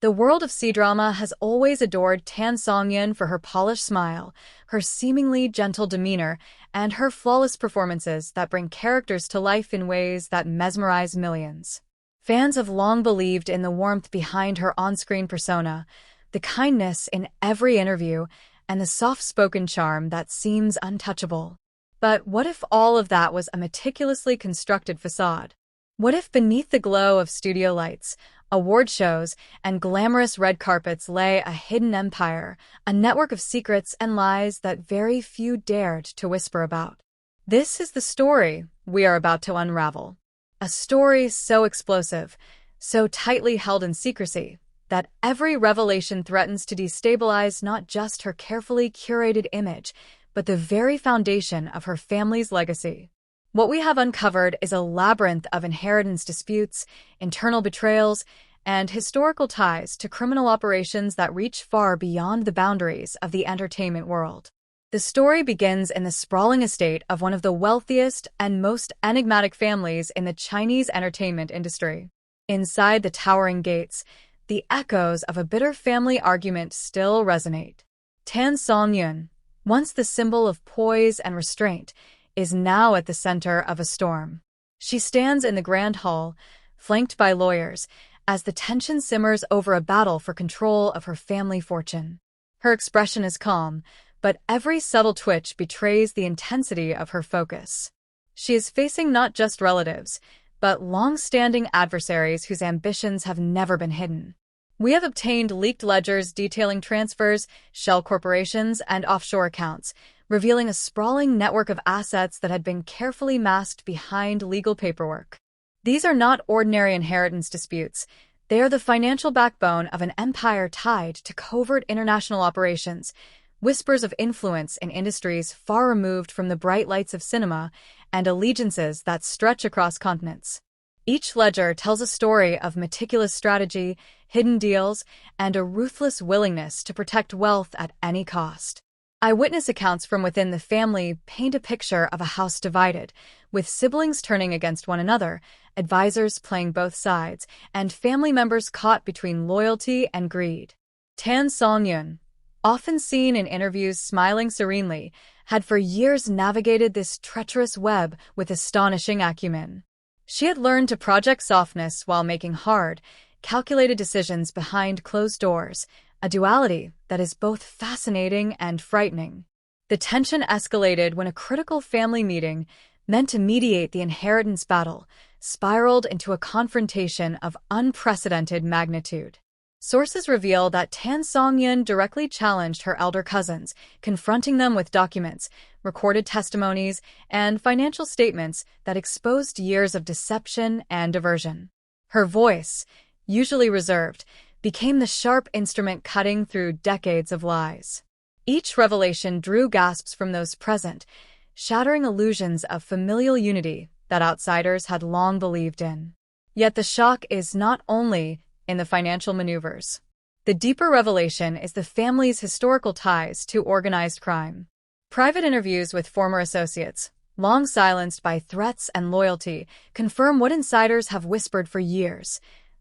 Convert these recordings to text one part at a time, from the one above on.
The world of C-drama has always adored Tan Songyun for her polished smile, her seemingly gentle demeanor, and her flawless performances that bring characters to life in ways that mesmerize millions. Fans have long believed in the warmth behind her on-screen persona, the kindness in every interview, and the soft-spoken charm that seems untouchable. But what if all of that was a meticulously constructed facade? What if beneath the glow of studio lights, award shows, and glamorous red carpets lay a hidden empire, a network of secrets and lies that very few dared to whisper about? This is the story we are about to unravel. A story so explosive, so tightly held in secrecy, that every revelation threatens to destabilize not just her carefully curated image, but the very foundation of her family's legacy. What we have uncovered is a labyrinth of inheritance disputes, internal betrayals, and historical ties to criminal operations that reach far beyond the boundaries of the entertainment world. The story begins in the sprawling estate of one of the wealthiest and most enigmatic families in the Chinese entertainment industry. Inside the towering gates, the echoes of a bitter family argument still resonate. Tan Songyun, once the symbol of poise and restraint, is now at the center of a storm. She stands in the grand hall, flanked by lawyers, as the tension simmers over a battle for control of her family fortune. Her expression is calm, but every subtle twitch betrays the intensity of her focus. She is facing not just relatives, but long-standing adversaries whose ambitions have never been hidden. We have obtained leaked ledgers detailing transfers, shell corporations, and offshore accounts, revealing a sprawling network of assets that had been carefully masked behind legal paperwork. These are not ordinary inheritance disputes. They are the financial backbone of an empire tied to covert international operations, whispers of influence in industries far removed from the bright lights of cinema, and allegiances that stretch across continents. Each ledger tells a story of meticulous strategy, hidden deals, and a ruthless willingness to protect wealth at any cost. Eyewitness accounts from within the family paint a picture of a house divided, with siblings turning against one another, advisors playing both sides, and family members caught between loyalty and greed. Tan Songyun, often seen in interviews smiling serenely, had for years navigated this treacherous web with astonishing acumen. She had learned to project softness while making hard, calculated decisions behind closed doors, a duality that is both fascinating and frightening. The tension escalated when a critical family meeting, meant to mediate the inheritance battle, spiraled into a confrontation of unprecedented magnitude. Sources reveal that Tan Songyun directly challenged her elder cousins, confronting them with documents, recorded testimonies, and financial statements that exposed years of deception and diversion. Her voice, usually reserved, became the sharp instrument cutting through decades of lies. Each revelation drew gasps from those present, shattering illusions of familial unity that outsiders had long believed in. Yet the shock is not only in the financial maneuvers. The deeper revelation is the family's historical ties to organized crime. Private interviews with former associates, long silenced by threats and loyalty, confirm what insiders have whispered for years: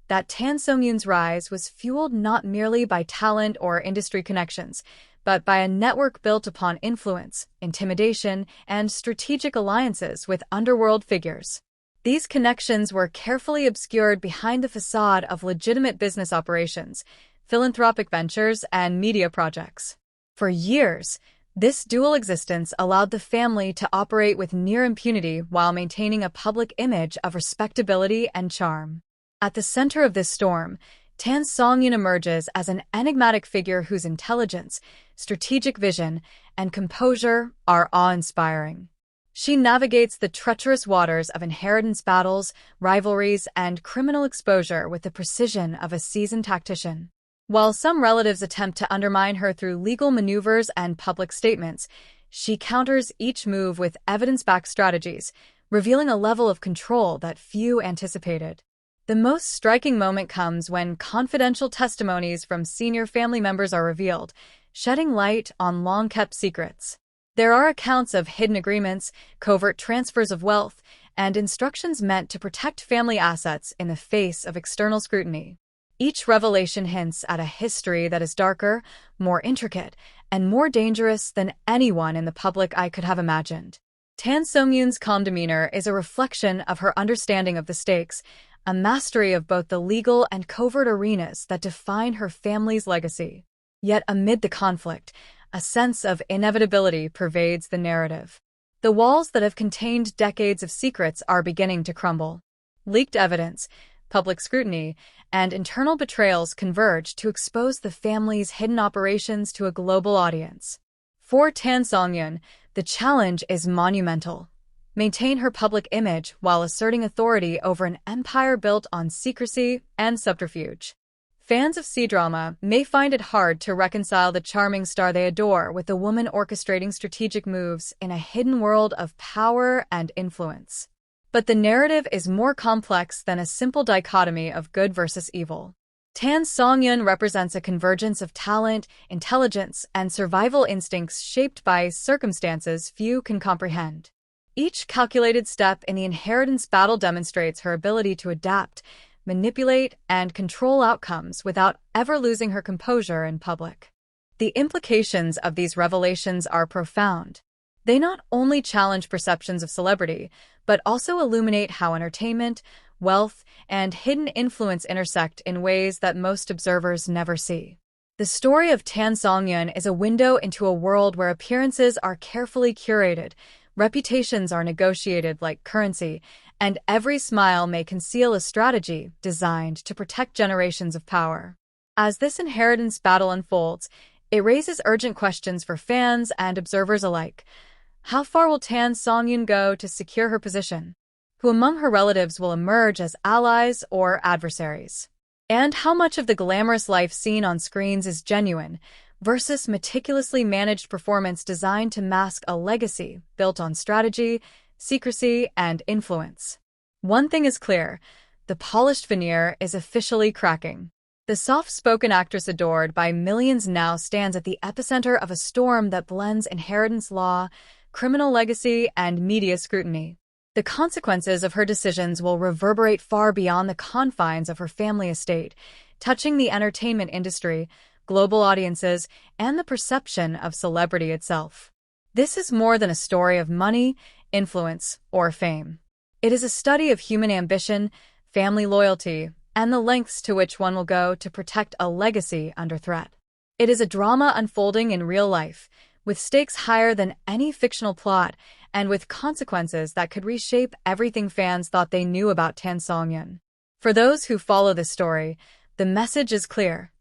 that Tan Songyun's rise was fueled not merely by talent or industry connections, but by a network built upon influence, intimidation, and strategic alliances with underworld figures. These connections were carefully obscured behind the facade of legitimate business operations, philanthropic ventures, and media projects. For years, this dual existence allowed the family to operate with near impunity while maintaining a public image of respectability and charm. At the center of this storm, Tan Songyun emerges as an enigmatic figure whose intelligence, strategic vision, and composure are awe-inspiring. She navigates the treacherous waters of inheritance battles, rivalries, and criminal exposure with the precision of a seasoned tactician. While some relatives attempt to undermine her through legal maneuvers and public statements, she counters each move with evidence-backed strategies, revealing a level of control that few anticipated. The most striking moment comes when confidential testimonies from senior family members are revealed, shedding light on long-kept secrets. There are accounts of hidden agreements, covert transfers of wealth, and instructions meant to protect family assets in the face of external scrutiny. Each revelation hints at a history that is darker, more intricate, and more dangerous than anyone in the public eye could have imagined. Tan Songyun's calm demeanor is a reflection of her understanding of the stakes, a mastery of both the legal and covert arenas that define her family's legacy. Yet amid the conflict, a sense of inevitability pervades the narrative. The walls that have contained decades of secrets are beginning to crumble. Leaked evidence, public scrutiny, and internal betrayals converge to expose the family's hidden operations to a global audience. For Tan Songyun, the challenge is monumental. Maintain her public image while asserting authority over an empire built on secrecy and subterfuge. Fans of Kdrama may find it hard to reconcile the charming star they adore with the woman orchestrating strategic moves in a hidden world of power and influence. But the narrative is more complex than a simple dichotomy of good versus evil. Tan Songyun represents a convergence of talent, intelligence, and survival instincts shaped by circumstances few can comprehend. Each calculated step in the inheritance battle demonstrates her ability to adapt, manipulate, and control outcomes without ever losing her composure in public. The implications of these revelations are profound. They not only challenge perceptions of celebrity, but also illuminate how entertainment, wealth, and hidden influence intersect in ways that most observers never see. The story of Tan Songyun is a window into a world where appearances are carefully curated, reputations are negotiated like currency, and every smile may conceal a strategy designed to protect generations of power. As this inheritance battle unfolds, it raises urgent questions for fans and observers alike. How far will Tan Songyun go to secure her position? Who among her relatives will emerge as allies or adversaries? And how much of the glamorous life seen on screens is genuine versus meticulously managed performance designed to mask a legacy built on strategy, secrecy, and influence? One thing is clear, the polished veneer is officially cracking. The soft-spoken actress adored by millions now stands at the epicenter of a storm that blends inheritance law, criminal legacy, and media scrutiny. The consequences of her decisions will reverberate far beyond the confines of her family estate, touching the entertainment industry, global audiences, and the perception of celebrity itself. This is more than a story of money, influence, or fame. It is a study of human ambition, family loyalty, and the lengths to which one will go to protect a legacy under threat. It is a drama unfolding in real life, with stakes higher than any fictional plot, and with consequences that could reshape everything fans thought they knew about Tan Songyun. For those who follow this story, the message is clear.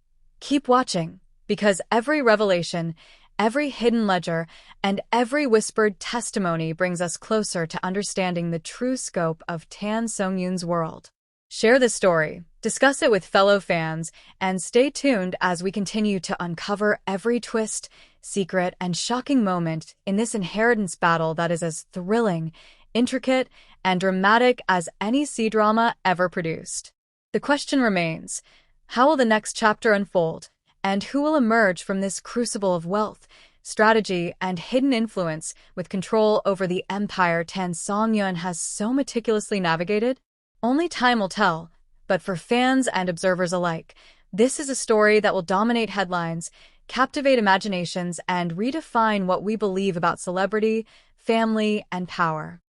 Keep watching, because every revelation, every hidden ledger, and every whispered testimony brings us closer to understanding the true scope of Tan Songyun's world. Share this story, discuss it with fellow fans, and stay tuned as we continue to uncover every twist, secret, and shocking moment in this inheritance battle that is as thrilling, intricate, and dramatic as any Kdrama ever produced. The question remains, how will the next chapter unfold, and who will emerge from this crucible of wealth, strategy, and hidden influence with control over the empire Tan Songyun has so meticulously navigated? Only time will tell, but for fans and observers alike, this is a story that will dominate headlines, captivate imaginations, and redefine what we believe about celebrity, family, and power.